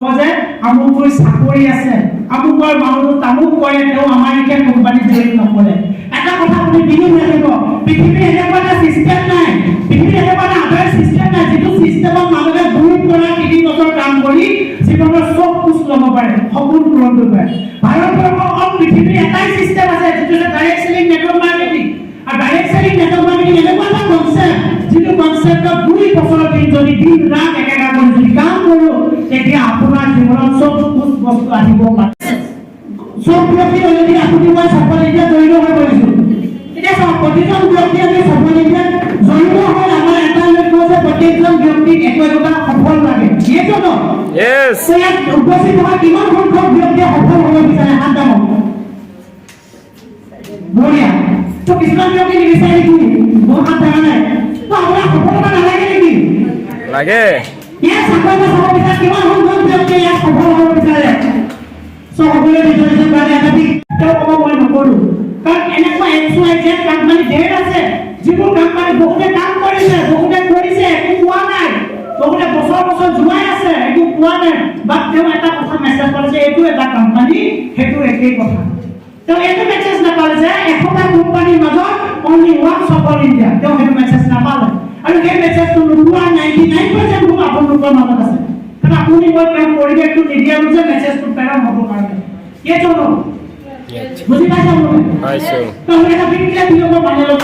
যে আমুকৰ চাকৰি আছে আমুকৰ মানুহ তামুক কৰে তেওঁ আমাৰ এতিয়া কোম্পানীত জইন নকৰে এটা কথা আপুনি বিনি লাগিব পৃথিৱীৰ এনেকুৱা এটা সিস্টেম নাই পৃথিৱীৰ এনেকুৱা এটা আধাৰ সিস্টেম নাই যিটো সিস্টেমত মানুহে 2 পৰা 3 বছৰ কাম কৰি জীৱনৰ সব কুছ ল'ব পাৰে সপোন পূৰণ কৰিব পাৰে ভাৰতবৰ্ষৰ পৃথিৱীৰ এটাই সিস্টেম আছে যিটো ডাইৰেক্ট সেলিং নেটৱৰ্ক মাৰ্কেটিং আৰু ডাইৰেক্ট সেলিং নেটৱৰ্ক মাৰ্কেটিং এনেকুৱা এটা কনসেপ্ট যিটো কনসেপ্টত 2 বছৰৰ দিন যদি দিন ৰাত একেটা কৰি যদি কাম কৰো তেতিয়া আপোনাৰ জীৱনত সব কুছ বস্তু আহিব পাৰে সব ব্যক্তি যদি আপুনি মই সফল এতিয়া জড়িত হৈ পৰিছো এতিয়া সব প্ৰতিজন ব্যক্তি আমি সফল এতিয়া জড়িত হৈ আমাৰ এটা লক্ষ্য আছে প্ৰত্যেকজন ব্যক্তিক একোটা সফল লাগে এইটো ন Yes. ইয়াত উপস্থিত হোৱা কিমান সংখ্যক ব্যক্তিয়ে সফল হ'ব বিচাৰে হাত দামক বঢ়িয়া তো কিছুমান ব্যক্তি নিবিচাৰে কি মোৰ হাত দাঙা নাই তো আপোনাৰ সফলতা নালাগে নেকি লাগে ইয়াত চাকৰি হ'ব বিচাৰে কিমান সংখ্যক ব্যক্তিয়ে ইয়াত সফল হ'ব বিচাৰে সকলোৱে বিচাৰিছে কাৰণে এটা তেওঁ ক'ব মই নকৰোঁ কাৰণ এনেকুৱা XYZ কোম্পানী ধেৰ আছে যিবোৰ কোম্পানী বহুতে কাম কৰিছে বহুতে কৰিছে একো পোৱা নাই বহুতে বছৰ বছৰ জুৱাই আছে একো পোৱা নাই বাট তেওঁ এটা কথা মেছেজ কৰিছে এইটো এটা কোম্পানী সেইটো একেই কথা তেওঁ এইটো মেছেজ নাপালে যে এশটা কোম্পানীৰ মাজত অনলি ওৱান সফল ইণ্ডিয়া তেওঁ সেইটো মেছেজ নাপালে আৰু সেই মেছেজটো নোপোৱা 99% লোক আপোনালোকৰ মাজত আছে কাৰণ আপুনি মই তেওঁ পৰিৱেশটো নিদিয়ালো যে মেছেজটো প্ৰেৰণ হ'ব কাৰণে এইটো ন বুজি পাইছা মই পাইছো তো এটা বিক্ৰিয়া দিলে মই বানালো